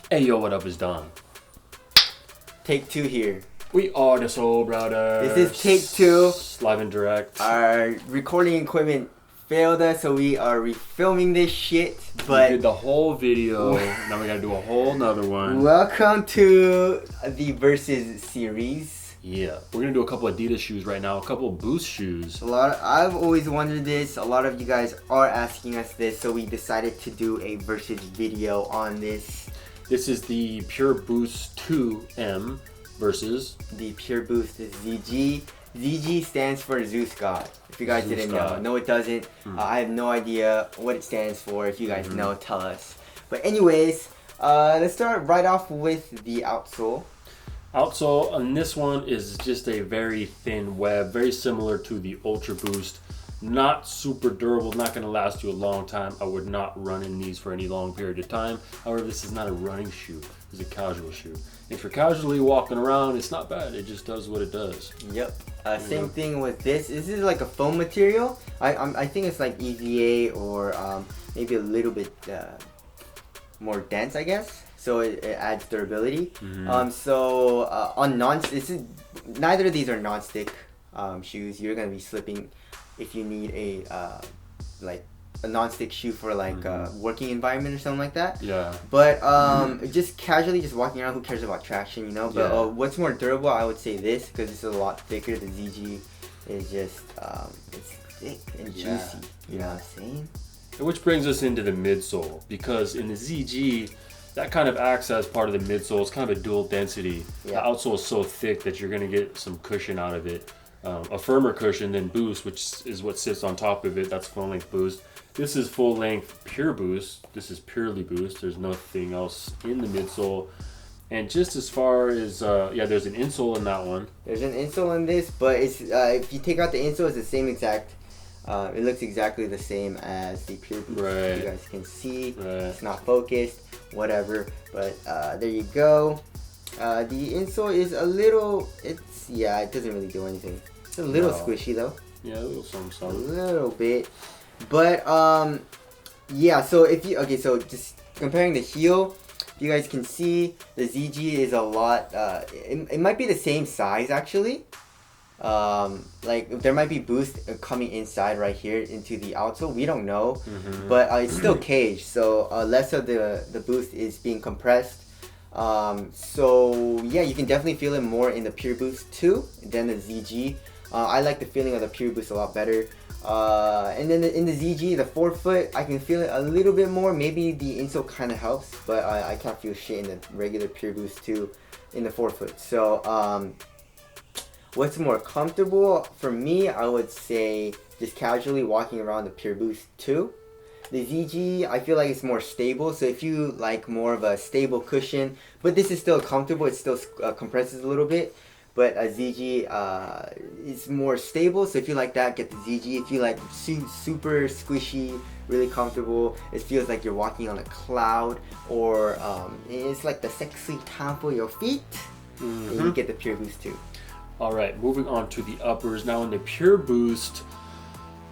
Hey yo, what up, is Don? Take two here. We are the Soul Brothers. This is take two. Live and direct. Our recording equipment failed us, so we are refilming this shit. But we did the whole video. Now we gotta do a whole nother one. Welcome to the Versus series. Yeah, we're gonna do a couple of Adidas shoes right now, a couple of Boost shoes. I've always wondered this. A lot of you guys are asking us this, so we decided to do a Versus video on this. This is the Pure Boost 2M versus the Pure Boost ZG. ZG stands for Zeus God. If you guys Zeus didn't God. know. No, it doesn't. I have no idea what it stands for. If you guys know, tell us. But anyways, let's start right off with the outsole. Outsole on this one is just a very thin web, very similar to the Ultra Boost. Not super durable, not going to last you a long time. I would not run in these for any long period of time. However, this is not a running shoe. It's a casual shoe. If you're casually walking around, it's not bad. It just does what it does. Yep. Same thing with this. This is like a foam material. I think it's like EVA or maybe a little bit more dense, I guess. So it adds durability. Neither of these are non-stick shoes. You're gonna be slipping if you need a non-stick shoe for like working environment or something like that. Yeah. But just casually just walking around, who cares about traction, you know? But what's more durable, I would say this, because it's a lot thicker. The ZG is just it's thick and juicy. You know what I'm saying? Which brings us into the midsole, because in the ZG, that kind of acts as part of the midsole. It's kind of a dual density. The outsole is so thick that you're going to get some cushion out of it. A firmer cushion than Boost, which is what sits on top of it. That's full length Boost. This is full length Pure Boost. This is purely Boost. There's nothing else in the midsole. And just as far as, there's an insole in that one. There's an insole in this, but it's if you take out the insole, it's the same exact. It looks exactly the same as the Pure Boost. Right. You guys can see. It's not focused, whatever. But there you go. The insole is a little. It doesn't really do anything. It's a little squishy though. Yeah, a little something. A little bit. But so so just comparing the heel, you guys can see the ZG is a lot. It might be the same size actually. Like there might be Boost coming inside right here into the outsole. We don't know, but it's still caged, so less of the Boost is being compressed. So yeah, you can definitely feel it more in the Pure Boost 2 than the ZG. I like the feeling of the Pure Boost a lot better. And then in the ZG, the forefoot, I can feel it a little bit more. Maybe the insole kind of helps, but I can't feel shit in the regular Pure Boost 2 in the forefoot. So what's more comfortable for me? I would say just casually walking around the Pure Boost 2. The ZG, I feel like it's more stable. So if you like more of a stable cushion, but this is still comfortable, it still compresses a little bit. But a ZG is more stable, so if you like that, get the ZG. If you like super squishy, really comfortable, it feels like you're walking on a cloud, or it's like the sexy time for your feet, then you get the Pure Boost 2. Alright, moving on to the uppers. Now in the Pure Boost,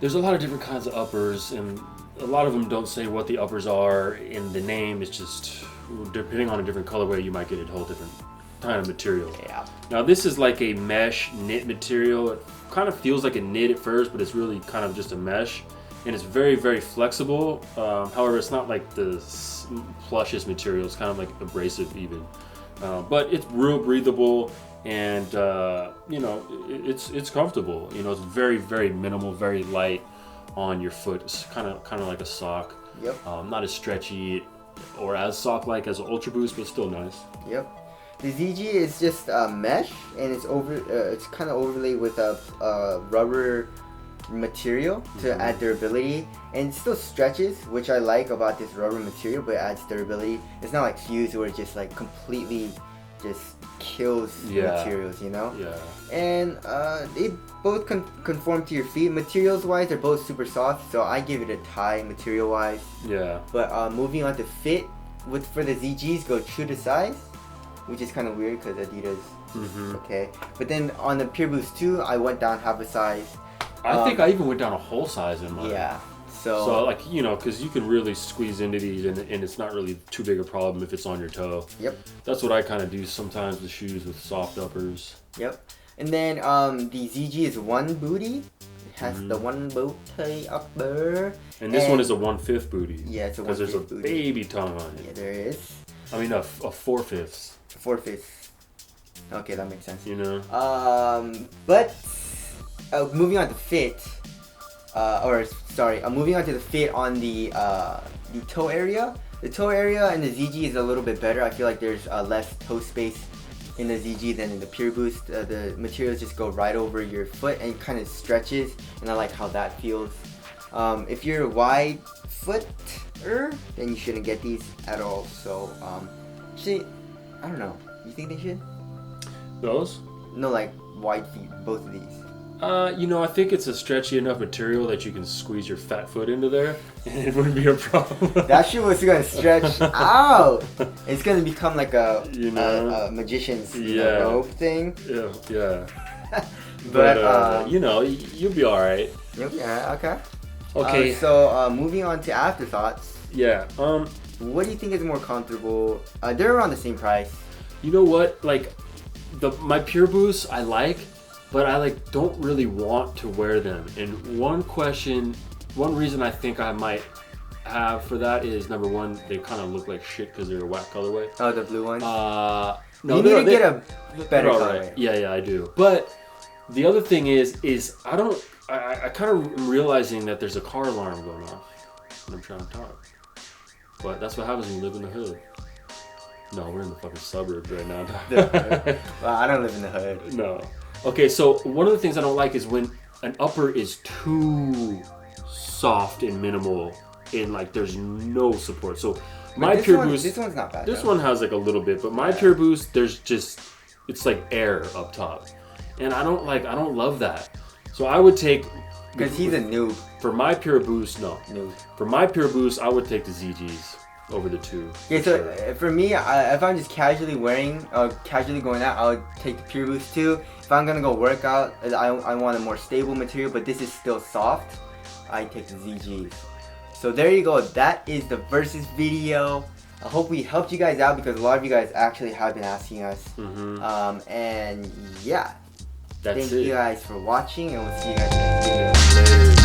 there's a lot of different kinds of uppers, and a lot of them don't say what the uppers are in the name. It's just, depending on a different colorway, you might get a whole different kind of material. Yeah. Now this is like a mesh knit material. It kind of feels like a knit at first, but it's really kind of just a mesh, and it's very, very flexible. However, it's not like the plushest material. It's kind of like abrasive even, but it's real breathable, and it's comfortable. It's very, very minimal, very light on your foot. It's kind of like a sock. Yep. Not as stretchy or as sock-like as an Ultra Boost, but still nice. Yep. The ZG is just mesh, and it's kind of overlaid with a rubber material to add durability, and it still stretches, which I like about this rubber material, but it adds durability. It's not like Fuse where it just like completely just kills materials, you know? Yeah. And they both conform to your feet. Materials wise, they're both super soft, so I give it a tie material wise. Yeah. But moving on to fit, for the ZGs, go true to size, which is kind of weird because Adidas. Okay. But then on the Pure Boost 2, I went down half a size I think I even went down a whole size in mine. Yeah. So like, you know, because you can really squeeze into these and it's not really too big a problem if it's on your toe. Yep. That's what I kind of do sometimes with shoes with soft uppers. Yep. And then the ZG is one booty. It has the one booty upper. And this one is a 1/5 booty. Yeah, it's a 1/5 because there's a booty. baby tongue on it. Yeah, there is. I mean, a 4/5. 4/5. Okay, that makes sense. You know. But moving on to fit. Moving on to the fit on the toe area. The toe area in the ZG is a little bit better. I feel like there's less toe space in the ZG than in the Pure Boost. The materials just go right over your foot and kind of stretches, and I like how that feels. If you're a wide footer, then you shouldn't get these at all. So, actually, I don't know. You think they should? Those? No, like wide feet, both of these. You know, I think it's a stretchy enough material that you can squeeze your fat foot into there, and it wouldn't be a problem. That shit was gonna stretch out. It's gonna become like a magician's robe thing. Yeah. but you know, you'll be all right. Yeah. Okay. Okay. So moving on to afterthoughts. Yeah. What do you think is more comfortable? They're around the same price. You know what? Like, my Pure Boosts I like. But I don't really want to wear them. And one reason I think I might have for that is, number one, they kind of look like shit because they're a whack colorway. Oh, the blue ones? No, you need to get a better colorway. Right. Yeah, I do. But the other thing is I kind of am realizing that there's a car alarm going off when I'm trying to talk. But that's what happens when you live in the hood. No, we're in the fucking suburbs right now. Well, I don't live in the hood. No. Okay, so one of the things I don't like is when an upper is too soft and minimal and there's no support. So my Pure Boost, this one's not bad. This one has a little bit, but my Pure Boost, it's like air up top, and I don't love that. So I would take, because he's a noob. For my Pure Boost, no. Noob. For my Pure Boost, I would take the ZGs over the two. Yeah, so for me, if I'm just casually wearing, casually going out, I would take the Pure Boost too. If I'm gonna go work out, I want a more stable material, but this is still soft, I take the ZGs. So there you go, that is the Versus video. I hope we helped you guys out because a lot of you guys actually have been asking us. And yeah, thank you guys for watching, and we'll see you guys next video. Later.